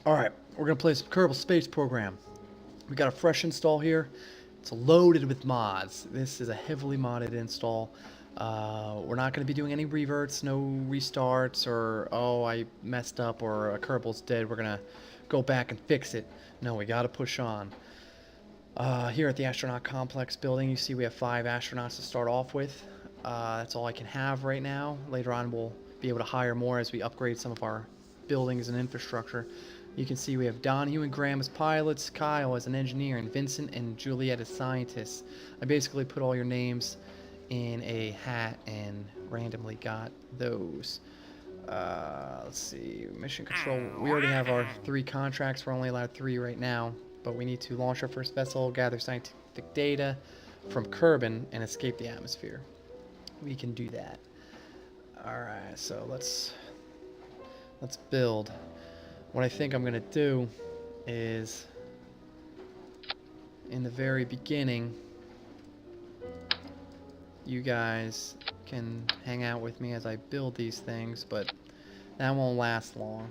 Alright, we're going to play some Kerbal Space Program. We got a fresh install here. It's loaded with mods. This is a heavily modded install. We're not going to be doing any reverts, no restarts, or oh, I messed up, or a Kerbal's dead. We're going to go back and fix it. No, we got to push on. Here at the Astronaut Complex building, you see we have 5 astronauts to start off with. That's all I can have right now. Later on, we'll be able to hire more as we upgrade some of our buildings and infrastructure. You can see we have Donahue and Graham as pilots, Kyle as an engineer, and Vincent and Juliet as scientists. I basically put all your names in a hat and randomly got those. Let's see, mission control. We already have our 3 contracts. We're only allowed 3 right now, but we need to launch our first vessel, gather scientific data from Kerbin, and escape the atmosphere. We can do that. Alright, so let's build. What I think I'm going to do is, in the very beginning, you guys can hang out with me as I build these things, but that won't last long.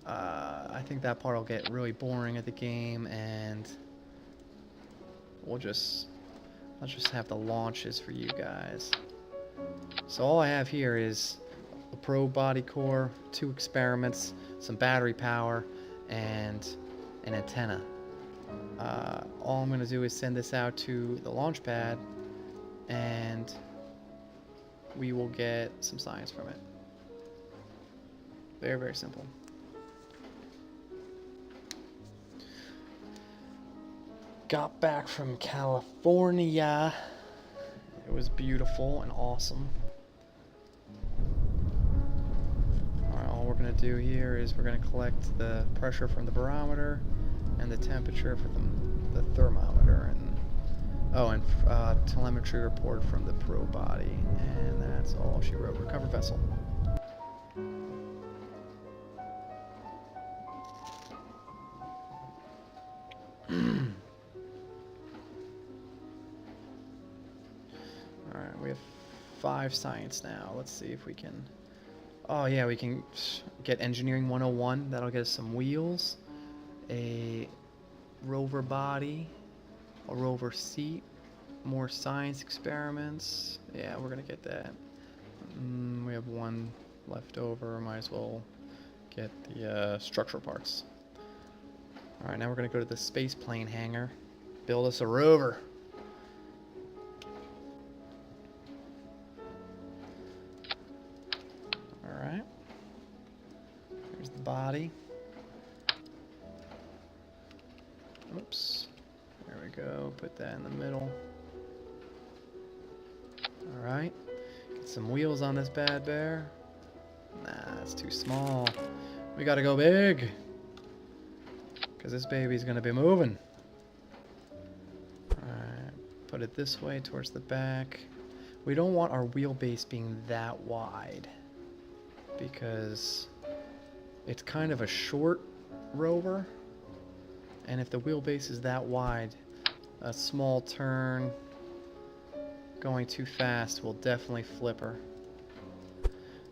I think that part will get really boring at the game, and let's just have the launches for you guys. So all I have here is a probe body core, 2 experiments, some battery power, and an antenna. All I'm going to do is send this out to the launch pad, and we will get some science from it. Very, very simple. Got back from California. It was beautiful and awesome. All we're going to do here is we're going to collect the pressure from the barometer and the temperature from the thermometer, and telemetry report from the probe body, and that's all she wrote. Recover vessel. Alright, we have 5 science now. Let's see if we can... Oh yeah, we can get Engineering 101. That'll get us some wheels, a rover body, a rover seat, more science experiments. Yeah, we're gonna get that. We have 1 left over. Might as well get the structural parts. Alright, now we're gonna go to the space plane hangar. Build us a rover. Alright. Here's the body. Oops. There we go. Put that in the middle. Alright. Get some wheels on this bad bear. Nah, that's too small. We gotta go big, because this baby's gonna be moving. Alright. Put it this way towards the back. We don't want our wheelbase being that wide, because it's kind of a short rover, and if the wheelbase is that wide, a small turn going too fast will definitely flip her,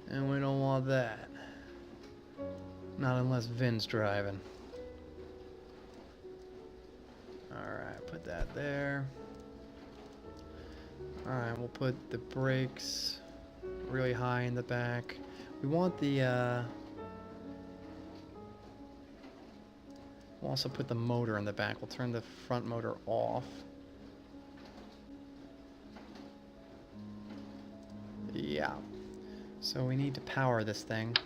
and we don't want that. Not unless Vin's driving. Alright, put that there. Alright, we'll put the brakes really high in the back. We want the, we'll also put the motor in the back. We'll turn the front motor off. Yeah. So we need to power this thing.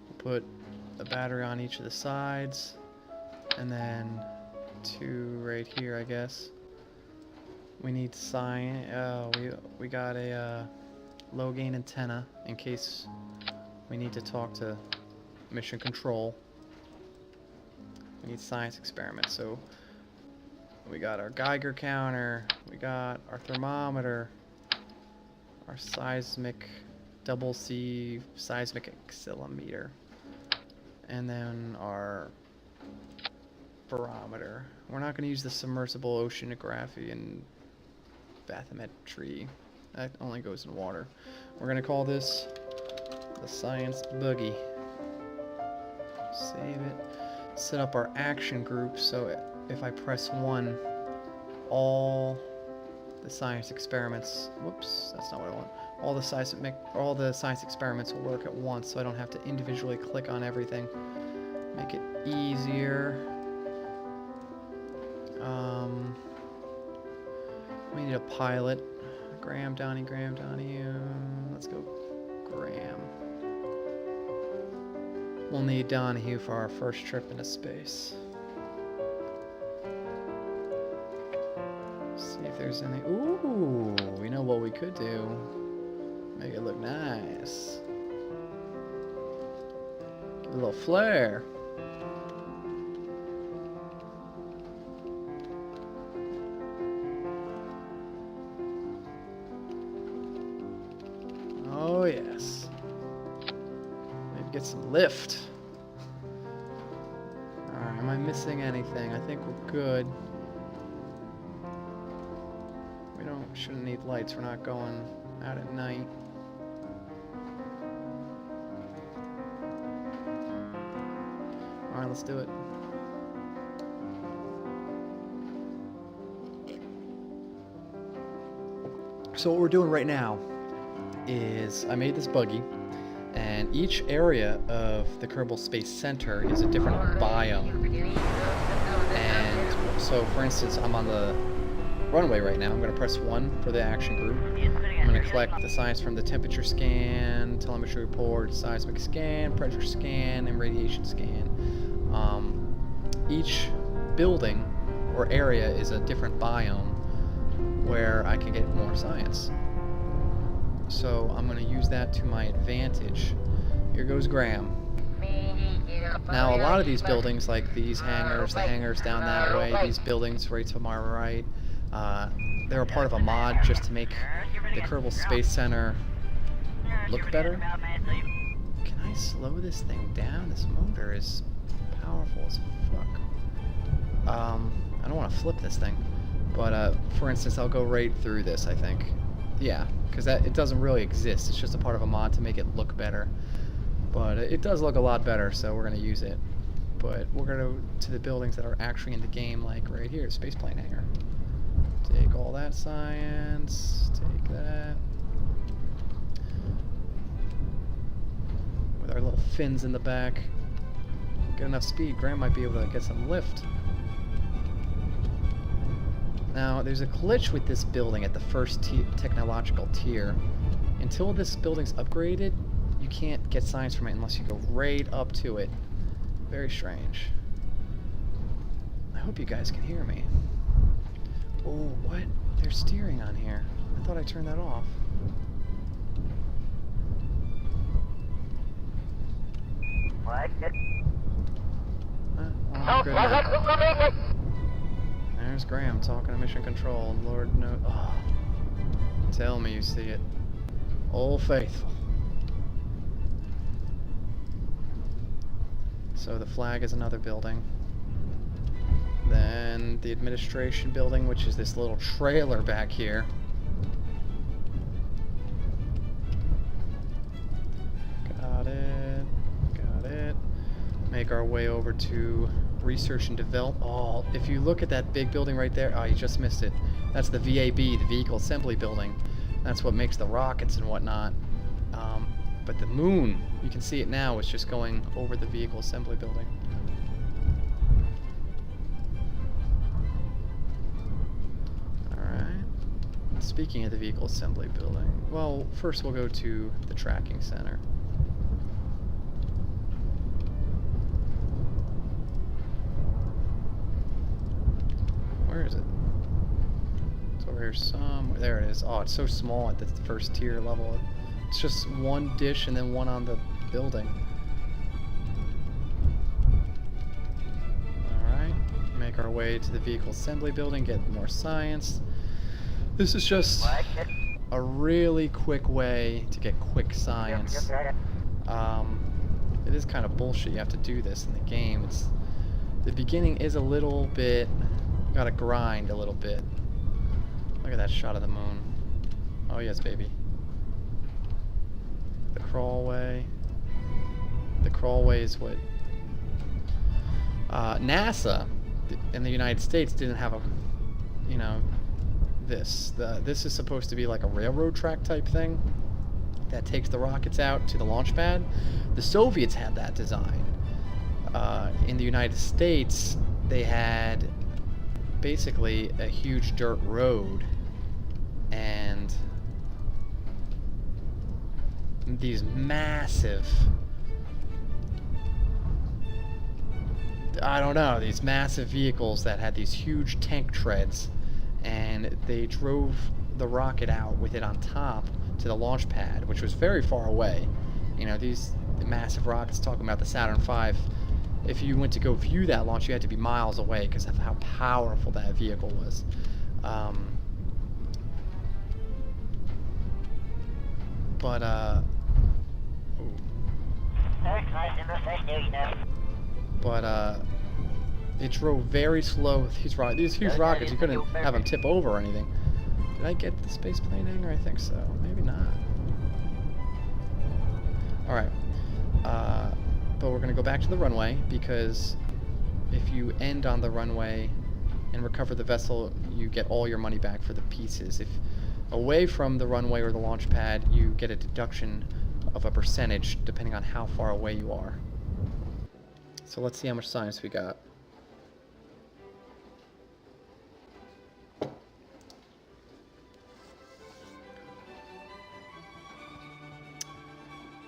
We'll put a battery on each of the sides, and then 2 right here, I guess. We need we got a low gain antenna in case we need to talk to mission control. We need science experiments, so we got our Geiger counter, we got our thermometer, our seismic double C seismic accelerometer, and then our barometer. We're not going to use the submersible oceanography and bathymetry. That only goes in water. We're going to call this the science buggy. Save it. Set up our action group so if I press 1, all the science experiments. Whoops, that's not what I want. All the science experiments will work at once, so I don't have to individually click on everything. Make it easier. We need a pilot. Graham, Donnie. Let's go, Graham. We'll need Donahue for our first trip into space. See if there's any. Ooh, we know what we could do. Make it look nice. Give it a little flair. Oh yes. Maybe get some lift. Alright, am I missing anything? I think we're good. Shouldn't need lights, we're not going out at night. Alright, let's do it. So what we're doing right now is I made this buggy, and each area of the Kerbal Space Center is a different biome. And so for instance, I'm on the runway right now. I'm going to press 1 for the action group. I'm going to collect the science from the temperature scan, telemetry report, seismic scan, pressure scan, and radiation scan. Each building or area is a different biome where I can get more science. So I'm going to use that to my advantage. Here goes Graham. Now a lot of these buildings, like these hangars, the hangars down that way, these buildings right to my right, they're a part of a mod just to make the Kerbal Space Center look better. Can I slow this thing down? This motor is powerful as fuck. I don't want to flip this thing, but for instance, I'll go right through this, I think. Yeah, because it doesn't really exist. It's just a part of a mod to make it look better. But it does look a lot better, so we're going to use it. But we're going to go to the buildings that are actually in the game, like right here, spaceplane hangar. Take all that science, take that. With our little fins in the back. Get enough speed, Graham might be able to get some lift. Now, there's a glitch with this building at the first technological tier. Until this building's upgraded, you can't get science from it unless you go right up to it. Very strange. I hope you guys can hear me. Oh, what? There's steering on here. I thought I turned that off. What? Oh, good night. There's Graham talking to Mission Control. Lord knows. Oh, tell me you see it. Old Faithful. So the flag is another building. Then the administration building, which is this little trailer back here. Got it. Got it. Make our way over to research and develop. Oh, if you look at that big building right there, oh, you just missed it. That's the VAB, the Vehicle Assembly Building. That's what makes the rockets and whatnot. But the moon, you can see it now, it's just going over the Vehicle Assembly Building. Alright. Speaking of the Vehicle Assembly Building, well, first we'll go to the Tracking Center. Where is it? It's over here somewhere. There it is. Oh, it's so small at the first tier level. It's just one dish and then one on the building. Alright. Make our way to the Vehicle Assembly Building, get more science. This is just a really quick way to get quick science. It is kind of bullshit you have to do this in the game. The beginning is a little bit... You gotta grind a little bit. Look at that shot of the moon. Oh yes, baby. The crawlway. The crawlway is what NASA in the United States didn't have a, you know, this is supposed to be like a railroad track type thing that takes the rockets out to the launch pad. The Soviets had that design. In the United States, they had basically a huge dirt road and these massive, I don't know, these massive vehicles that had these huge tank treads, and they drove the rocket out with it on top to the launch pad, which was very far away. You know, these massive rockets, talking about the Saturn V, if you went to go view that launch, you had to be miles away because of how powerful that vehicle was. It drove very slow with these huge rockets. You couldn't have them tip over or anything. Did I get the space plane hangar? I think so. Maybe not. Alright. But we're going to go back to the runway, because if you end on the runway and recover the vessel, you get all your money back for the pieces. If away from the runway or the launch pad, you get a deduction of a percentage depending on how far away you are. So let's see how much science we got.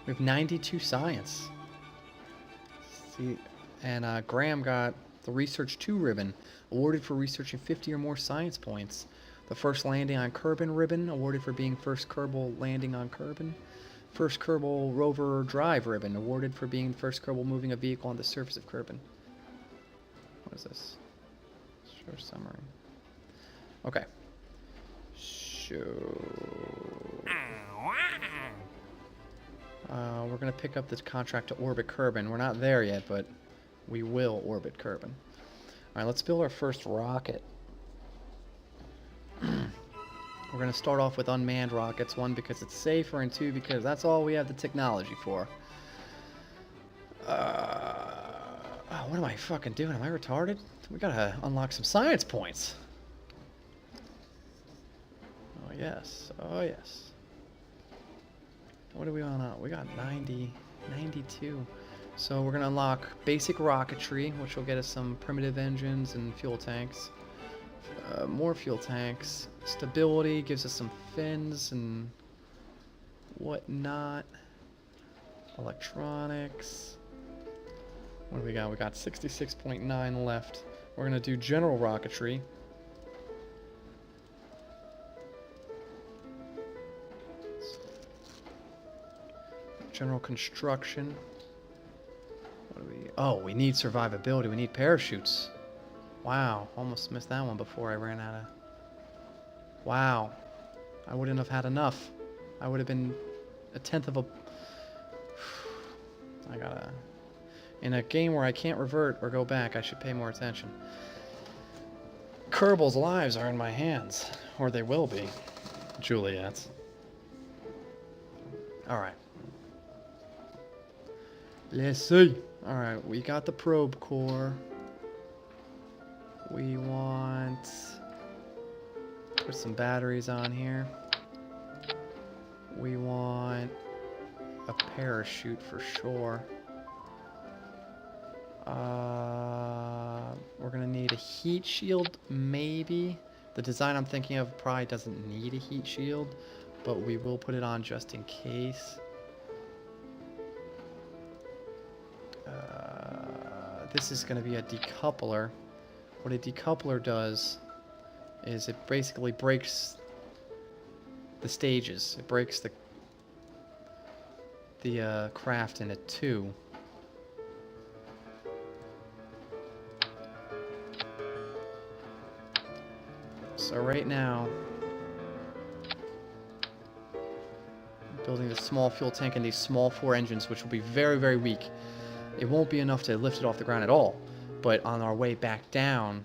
We have 92 science. See, and Graham got the Research 2 ribbon, awarded for researching 50 or more science points. The first landing on Kerbin ribbon, awarded for being first Kerbal landing on Kerbin. First Kerbal rover drive ribbon, awarded for being first Kerbal moving a vehicle on the surface of Kerbin. What is this? Show summary. Okay. We're going to pick up this contract to orbit Kerbin. We're not there yet, but we will orbit Kerbin. Alright, let's build our first rocket. We're going to start off with unmanned rockets. One, because it's safer, and two, because that's all we have the technology for. What am I fucking doing? Am I retarded? We gotta unlock some science points. Oh, yes. Oh, yes. What do we want? We got 90, 92. So we're going to unlock basic rocketry, which will get us some primitive engines and fuel tanks. More fuel tanks. Stability gives us some fins and whatnot. Electronics. What do we got? We got 66.9 left. We're going to do general rocketry. General construction. What do we... Oh, we need survivability. We need parachutes. Wow, almost missed that one before I ran out of... Wow. I wouldn't have had enough. I would have been a tenth of a... I gotta... In a game where I can't revert or go back, I should pay more attention. Kerbal's lives are in my hands. Or they will be. Juliet's. Alright. Let's see. Alright, we got the probe core. We want... Put some batteries on here. We want a parachute for sure. We're gonna need a heat shield, maybe. The design I'm thinking of probably doesn't need a heat shield, but we will put it on just in case. This is going to be a decoupler. What a decoupler does is it basically breaks the stages. It breaks the craft into two. So right now, I'm building this small fuel tank and these small 4 engines, which will be very, very weak. It won't be enough to lift it off the ground at all, but on our way back down,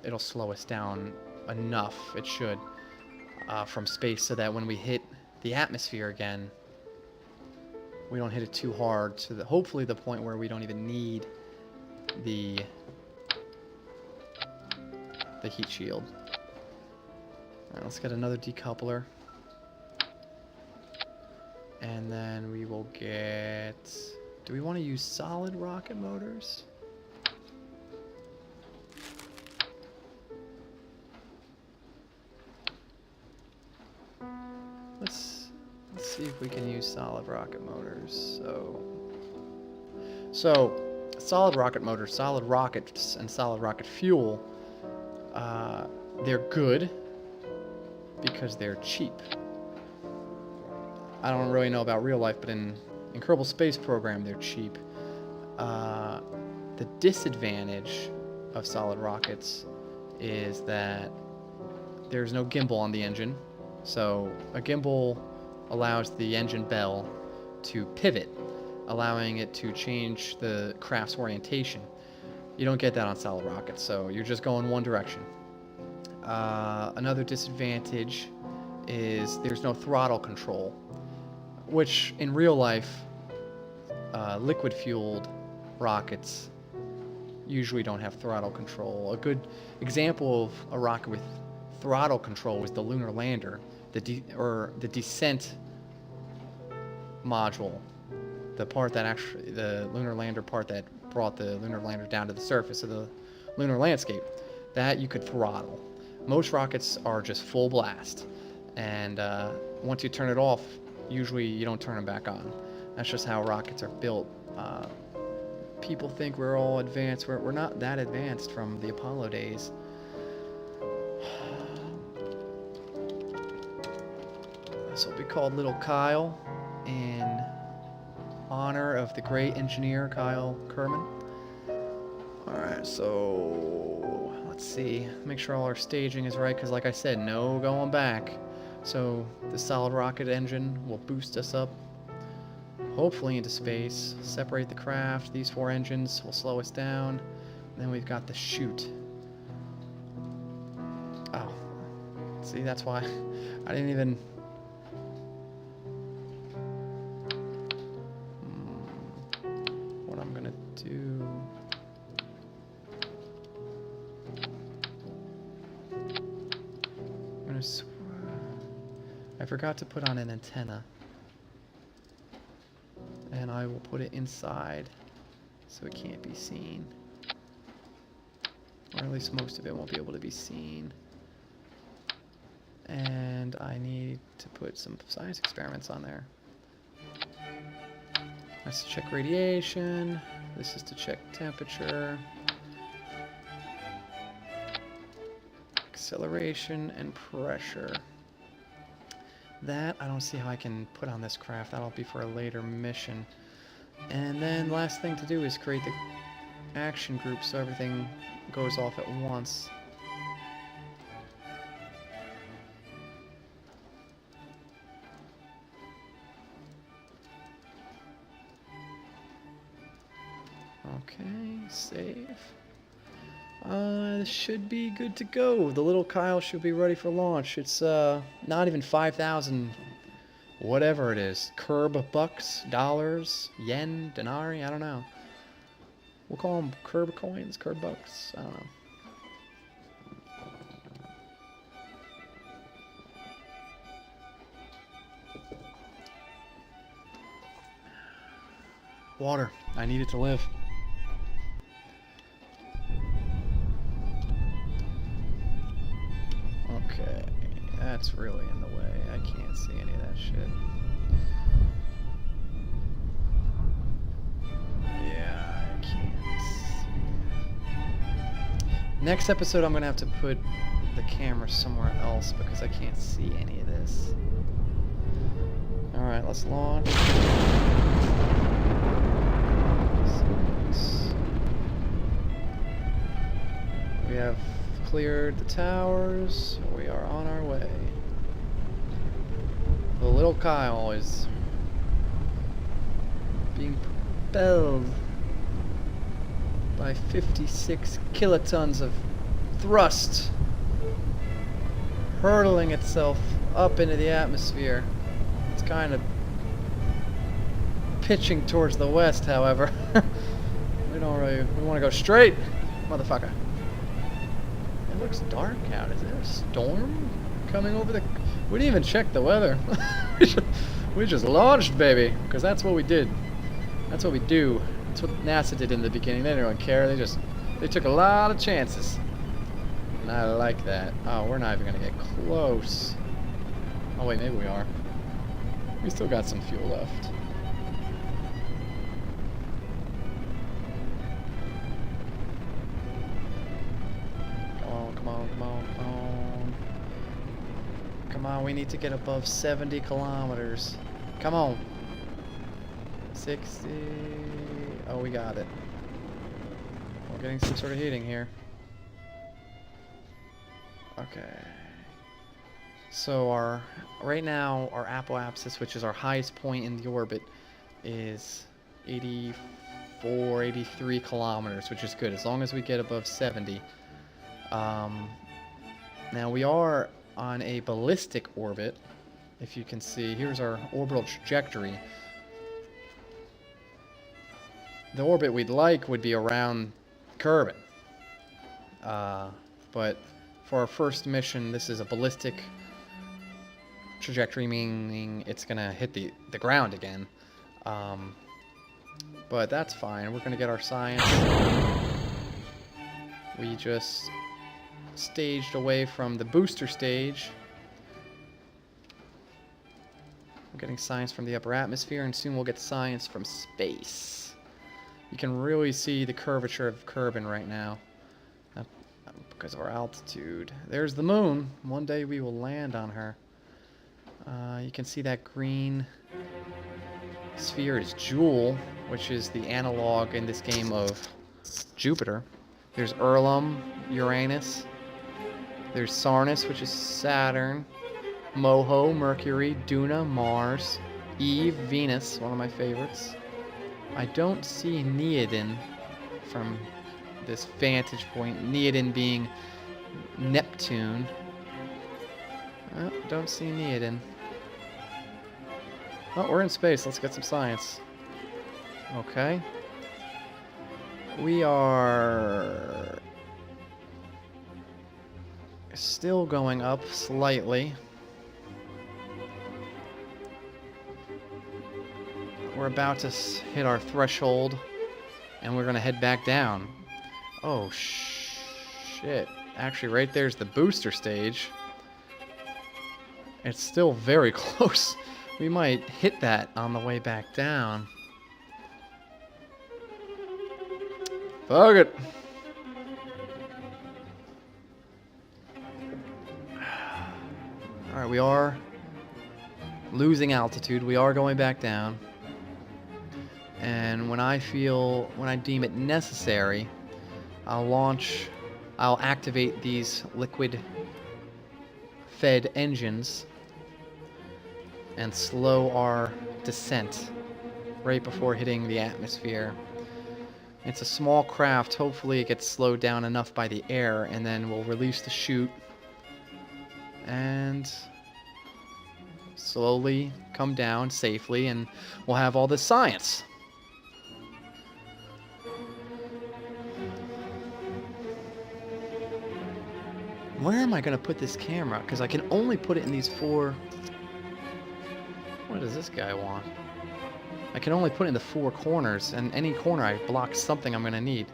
it'll slow us down enough, it should, from space, so that when we hit the atmosphere again, we don't hit it too hard, to hopefully the point where we don't even need the heat shield. Alright, let's get another decoupler. And then we will get... Do we want to use solid rocket motors? Let's see if we can use solid rocket motors. So solid rocket motors, solid rockets, and solid rocket fuel, they're good because they're cheap. I don't really know about real life, but in Kerbal Space Program, they're cheap. The disadvantage of solid rockets is that there's no gimbal on the engine. So a gimbal allows the engine bell to pivot, allowing it to change the craft's orientation. You don't get that on solid rockets, so you're just going one direction. Another disadvantage is there's no throttle control, which in real life, liquid-fueled rockets usually don't have throttle control. A good example of a rocket with throttle control was the lunar lander, the descent module, the lunar lander part that brought the lunar lander down to the surface of the lunar landscape. That you could throttle. Most rockets are just full blast, and once you turn it off, usually you don't turn them back on. That's just how rockets are built. People think we're all advanced. We're not that advanced from the Apollo days. This will be called Little Kyle in honor of the great engineer Kyle Kerman. Alright, so let's see. Make sure all our staging is right, because like I said, no going back. So the solid rocket engine will boost us up, hopefully into space, separate the craft. These 4 engines will slow us down. Then we've got the chute. Oh, see, that's why I didn't even... What I'm gonna do... I forgot to put on an antenna, and I will put it inside so it can't be seen, or at least most of it won't be able to be seen. And I need to put some science experiments on there. That's to check radiation. This is to check temperature, acceleration, and pressure. That I don't see how I can put on this craft. That'll be for a later mission. And then last thing to do is create the action group so everything goes off at once. Okay, save. This should be good to go. The little Kyle should be ready for launch. It's not even 5,000, whatever it is, Kerb bucks, dollars, yen, denarii, I don't know. We'll call them Kerb coins, Kerb bucks, I don't know. Water. I need it to live. Okay, that's really in the way. I can't see any of that shit. Yeah, I can't see. Next episode, I'm gonna have to put the camera somewhere else because I can't see any of this. Alright, let's launch. We have cleared the towers. We are on our way. The little Kyle is being propelled by 56 kilotons of thrust, hurtling itself up into the atmosphere. It's kind of pitching towards the west, however. We don't really. We want to go straight, motherfucker. It looks dark out. Is there a storm coming over the? We didn't even check the weather. we just launched, baby, because that's what we did. That's what we do. That's what NASA did in the beginning. They didn't care. They took a lot of chances. And I like that. Oh, we're not even gonna get close. Oh wait, maybe we are. We still got some fuel left. Come on. Come on, we need to get above 70 kilometers. Come on. 60. Oh, we got it. We're getting some sort of heating here. Okay. So right now our apoapsis, which is our highest point in the orbit, is 84, 83 kilometers, which is good as long as we get above 70. Now we are on a ballistic orbit. If you can see, here's our orbital trajectory. The orbit we'd like would be around Kerbin. But for our first mission, this is a ballistic trajectory, meaning it's gonna hit the ground again. But that's fine. We're gonna get our science. We just staged away from the booster stage. We're getting science from the upper atmosphere, and soon we'll get science from space. You can really see the curvature of Kerbin right now because of our altitude. There's the moon. One day we will land on her. You can see that green sphere is Joule, which is the analog in this game of Jupiter. There's Erlum, Uranus. There's Sarnus, which is Saturn. Moho, Mercury. Duna, Mars. Eve, Venus, one of my favorites. I don't see Neodin from this vantage point. Neodin being Neptune. Oh, don't see Neodin. Oh, we're in space. Let's get some science. Okay. We are still going up slightly. We're about to hit our threshold, and we're going to head back down. Oh, shit. Actually, right there's the booster stage. It's still very close. We might hit that on the way back down. Fuck it. Alright, we are losing altitude. We are going back down. And when I deem it necessary, I'll activate these liquid-fed engines and slow our descent right before hitting the atmosphere. It's a small craft. Hopefully it gets slowed down enough by the air, and then we'll release the chute and slowly come down safely, and we'll have all this science. Where am I going to put this camera? Because I can only put it in these four... What does this guy want? I can only put it in the four corners, and any corner I block something I'm going to need.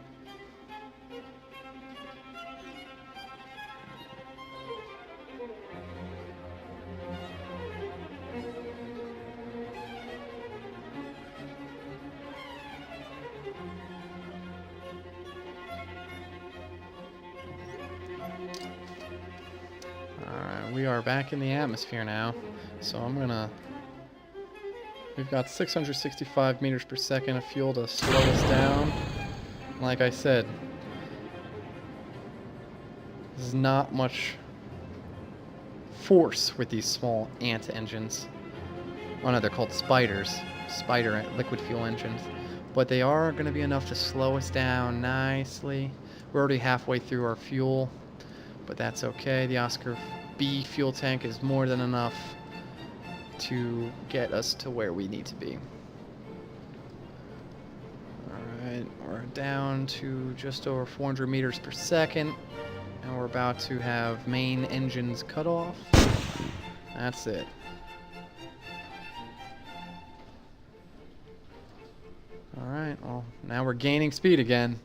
Alright, we are back in the atmosphere now, so I'm going to... We've got 665 meters per second of fuel to slow us down. Like I said, there's not much force with these small ant engines. Oh no, they're called spiders. Spider liquid fuel engines. But they are going to be enough to slow us down nicely. We're already halfway through our fuel, but that's okay. The Oscar B fuel tank is more than enough to get us to where we need to be. Alright. Alright, we're down to just over 400 meters per second. And we're about to have main engines cut off. That's it. Alright, well, now we're gaining speed again.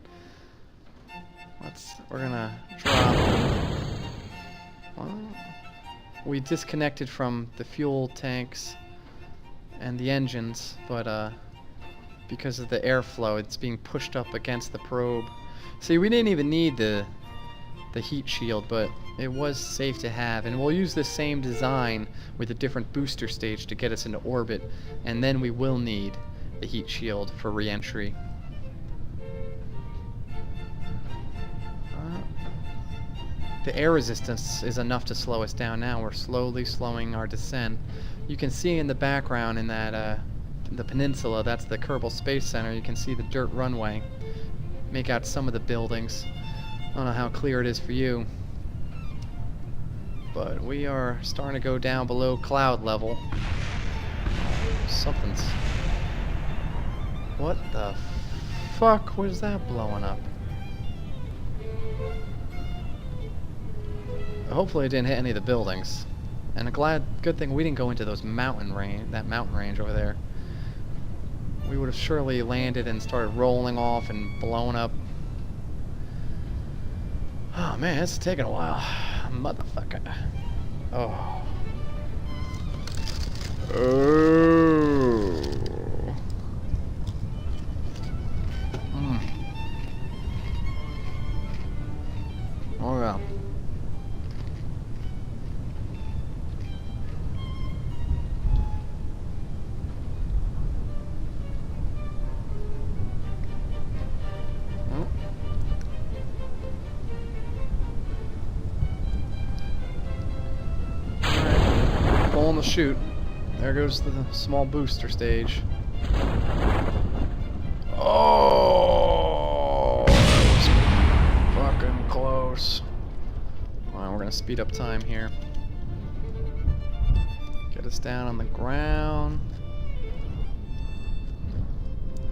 We're gonna drop. Well, we disconnected from the fuel tanks and the engines, but because of the airflow, it's being pushed up against the probe. See, we didn't even need the heat shield, but it was safe to have, and we'll use the same design with a different booster stage to get us into orbit, and then we will need the heat shield for re-entry. The air resistance is enough to slow us down now. We're slowly slowing our descent. You can see in the background in that the peninsula, that's the Kerbal Space Center, you can see the dirt runway. Make out some of the buildings. I don't know how clear it is for you, but we are starting to go down below cloud level. Something's... What the fuck was that blowing up? Hopefully it didn't hit any of the buildings. And good thing we didn't go into that mountain range over there. We would have surely landed and started rolling off and blown up. Oh man, it's taking a while. Motherfucker. Oh. Oh. Oh yeah. Pulling the chute. There goes the small booster stage. Oh, that was fucking close. Alright, we're gonna speed up time here. Get us down on the ground.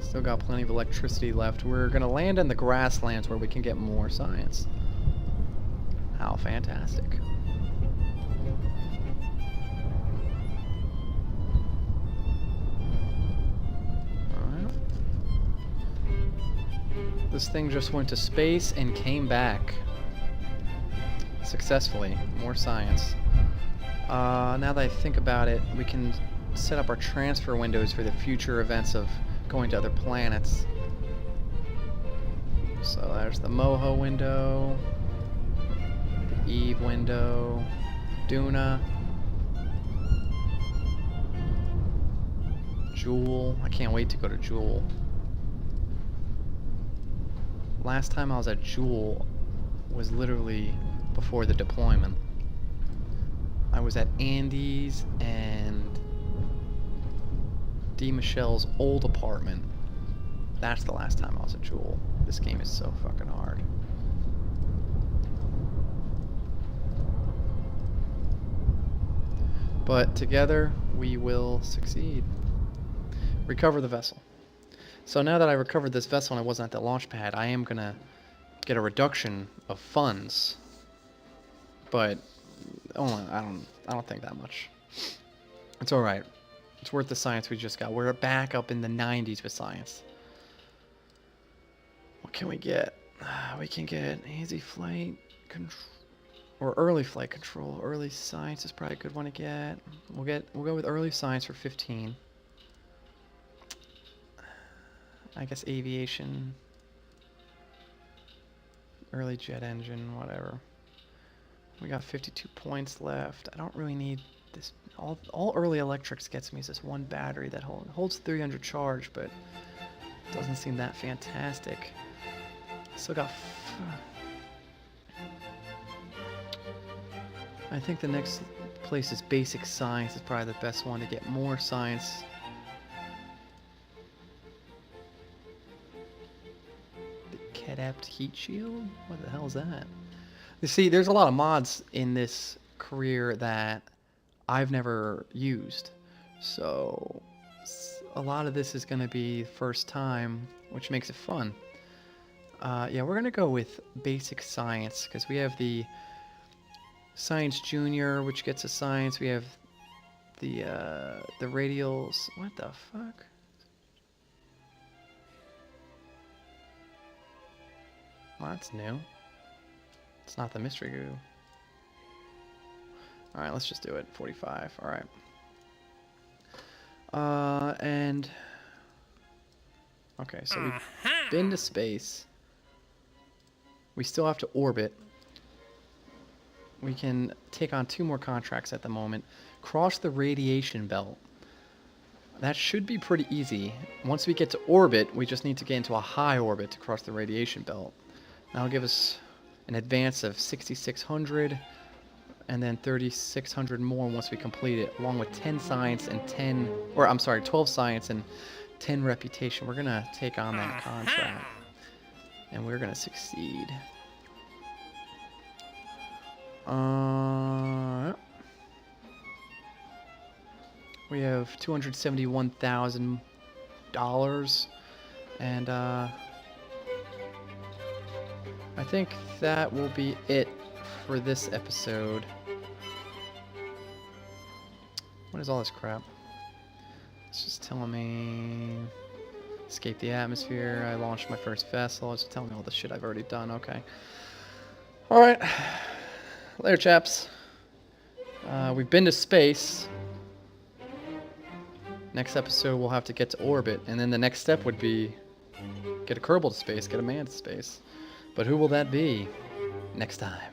Still got plenty of electricity left. We're gonna land in the grasslands where we can get more science. How fantastic. This thing just went to space and came back successfully. More science. Now that I think about it, we can set up our transfer windows for the future events of going to other planets. So there's the Moho window, the Eve window, Duna, Jewel. I can't wait to go to Jewel. Last time I was at Jewel was literally before the deployment. I was at Andy's and D. Michelle's old apartment. That's the last time I was at Jewel. This game is so fucking hard. But together, we will succeed. Recover the vessel. So now that I recovered this vessel and I wasn't at the launch pad, I am gonna get a reduction of funds. But only, I don't think that much. It's alright. It's worth the science we just got. We're back up in the 90s with science. What can we get? We can get easy flight control or early flight control. Early science is probably a good one to get. We'll go with early science for 15. I guess aviation, early jet engine, whatever. We got 52 points left. I don't really need this. All early electrics gets me is this one battery that holds 300 charge, but doesn't seem that fantastic. Still got. I think the next place is basic science. Is probably the best one to get more science. Adept heat shield? What the hell is that? You see, there's a lot of mods in this career that I've never used. So a lot of this is going to be first time, which makes it fun. Yeah, we're going to go with basic science because we have the Science Junior, which gets a science. We have the radials. What the fuck? Well, that's new. It's not the mystery goo. Alright, let's just do it. 45. Alright. And... Okay, so we've been to space. We still have to orbit. We can take on 2 more contracts at the moment. Cross the radiation belt. That should be pretty easy. Once we get to orbit, we just need to get into a high orbit to cross the radiation belt. That'll give us an advance of 6,600 and then 3,600 more once we complete it, along with 10 science and 12 science and 10 reputation. We're gonna take on that contract and we're gonna succeed. We have $271,000 and I think that will be it for this episode. What is all this crap? It's just telling me escape the atmosphere. I launched my first vessel. It's telling me all the shit I've already done. Okay. Alright. Later, chaps. We've been to space. Next episode we'll have to get to orbit, and then the next step would be get a Kerbal to space, get a man to space. But who will that be? Next time.